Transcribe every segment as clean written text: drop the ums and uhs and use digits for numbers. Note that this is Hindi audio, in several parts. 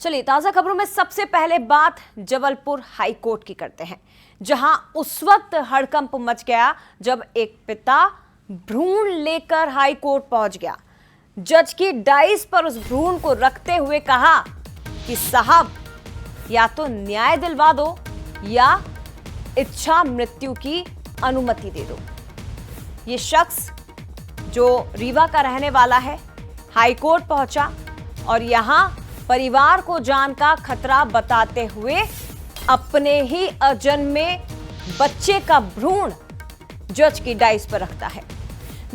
चलिए ताजा खबरों में सबसे पहले बात जबलपुर हाई कोर्ट की करते हैं, जहां उस वक्त हड़कंप मच गया जब एक पिता भ्रूण लेकर हाई कोर्ट पहुंच गया। जज की डाइस पर उस भ्रूण को रखते हुए कहा कि साहब या तो न्याय दिलवा दो या इच्छा मृत्यु की अनुमति दे दो। ये शख्स जो रीवा का रहने वाला है हाई कोर्ट पहुंचा और यहां परिवार को जान का खतरा बताते हुए अपने ही अजन्मे बच्चे का भ्रूण जज की डाइस पर रखता है।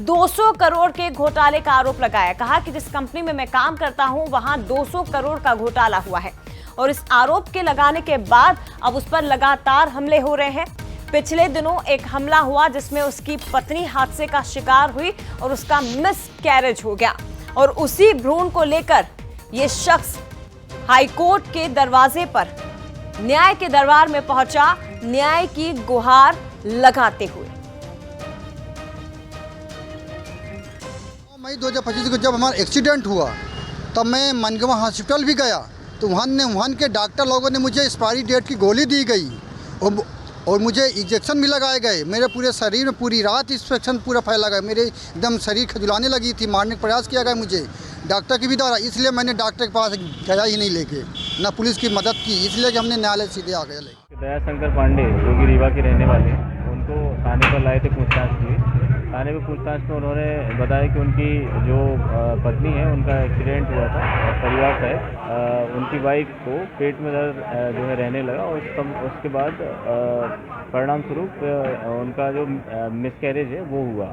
200 करोड़ के घोटाले का आरोप लगाया, कहा कि जिस कंपनी में मैं काम करता हूं वहां 200 करोड़ का घोटाला हुआ है और इस आरोप के लगाने के बाद अब उस पर लगातार हमले हो रहे हैं। पिछले दिनों एक हमला हुआ जिसमें उसकी पत्नी हादसे का शिकार हुई और उसका मिसकैरेज हो गया और उसी भ्रूण को लेकर ये शख्स हाईकोर्ट के दरवाजे पर न्याय के दरबार में पहुंचा, न्याय की गुहार लगाते हुए। मई 2025 को जब हमारा एक्सीडेंट हुआ तब मैं मनगवा हॉस्पिटल भी गया तो वहाँ के डॉक्टर लोगों ने मुझे एक्सपायरी डेट की गोली दी गई और मुझे इंजेक्शन भी लगाए गए। मेरे पूरे शरीर में पूरी रात इंफेक्शन पूरा फैला गया, मेरे एकदम शरीर खजुलाने लगी थी, मारने का प्रयास किया गया मुझे डॉक्टर की भी द्वारा। इसलिए मैंने डॉक्टर के पास गया ही नहीं लेके, ना पुलिस की मदद की, इसलिए कि हमने न्यायालय सीधे आ गया लेके। दया शंकर पांडे जो कि रीवा के रहने वाले हैं, उनको थाने पर लाए थे पूछताछ के लिए। थाने में पूछताछ में उन्होंने बताया कि उनकी जो पत्नी है उनका एक्सीडेंट हुआ था और परिवार सहित उनकी वाइफ को पेट में दर्द जो है रहने लगा और उसके बाद परिणाम स्वरूप उनका जो मिसकैरेज है वो हुआ।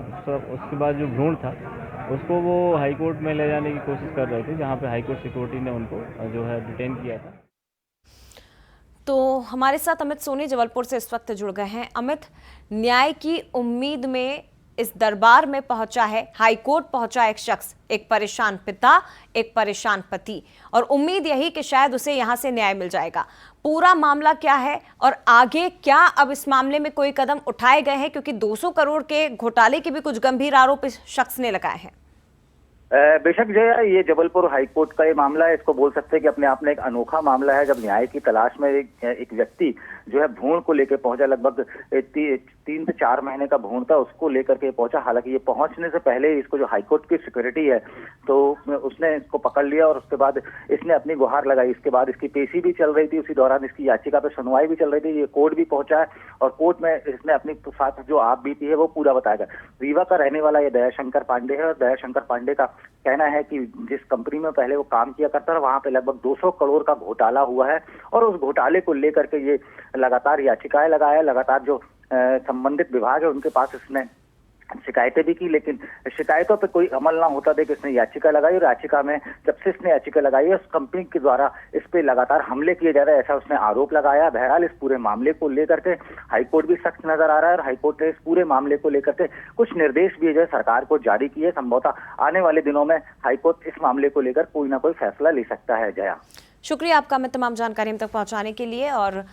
उसके बाद जो भ्रूण था उसको वो हाई कोर्ट में ले जाने की कोशिश कर रहे थे, जहाँ पे हाई कोर्ट सिक्योरिटी ने उनको जो है डिटेन किया था। तो हमारे साथ अमित सोनी जबलपुर से इस वक्त जुड़ गए हैं। अमित, न्याय की उम्मीद में इस दरबार में पहुंचा है, हाई कोर्ट पहुंचा एक शख्स, एक परेशान पिता, एक परेशान पति, और उम्मीद यही कि शायद उसे यहां से न्याय मिल जाएगा। पूरा मामला क्या है और आगे क्या अब इस मामले में कोई कदम उठाए गए हैं, क्योंकि 200 करोड़ के घोटाले के भी कुछ गंभीर आरोप इस शख्स ने लगाए हैं। बेशक जय, ये जबलपुर हाईकोर्ट का ये मामला है, इसको बोल सकते हैं कि अपने आप में एक अनोखा मामला है। जब न्याय की तलाश में एक व्यक्ति जो है भ्रूण को लेकर पहुंचा, लगभग 3 से 4 महीने का भ्रूण था, उसको लेकर के पहुंचा। हालांकि ये पहुंचने से पहले इसको जो हाईकोर्ट की सिक्योरिटी है तो उसने इसको पकड़ लिया और उसके बाद इसने अपनी गुहार लगाई। इसके बाद इसकी पेशी भी चल रही थी, उसी दौरान इसकी याचिका पर सुनवाई भी चल रही थी। ये कोर्ट भी पहुंचा है और कोर्ट में इसने अपनी साथ जो आप बीती है वो पूरा बताया गया। रीवा का रहने वाला ये दया शंकर पांडे है और दया शंकर पांडे का कहना है कि जिस कंपनी में पहले वो काम किया करता था वहां पे लगभग 200 करोड़ का घोटाला हुआ है और उस घोटाले को लेकर के ये लगातार याचिकाएं लगाया। लगातार जो संबंधित विभाग है उनके पास इसने शिकायतें भी की, लेकिन शिकायतों पे कोई अमल ना होता देख इसने याचिका लगाई और याचिका में जब से इसने याचिका लगाई है उस कंपनी के द्वारा इस पे लगातार हमले किए जा रहे हैं, ऐसा उसने आरोप लगाया। बहरहाल इस पूरे मामले को लेकर के हाईकोर्ट भी सख्त नजर आ रहा है और हाईकोर्ट ने इस पूरे मामले को लेकर के कुछ निर्देश भी जो सरकार को जारी किए। संभवतः आने वाले दिनों में हाईकोर्ट इस मामले को लेकर कोई ना कोई फैसला ले सकता है। जया, शुक्रिया आपका, मैं तमाम जानकारी हम तक पहुंचाने के लिए। और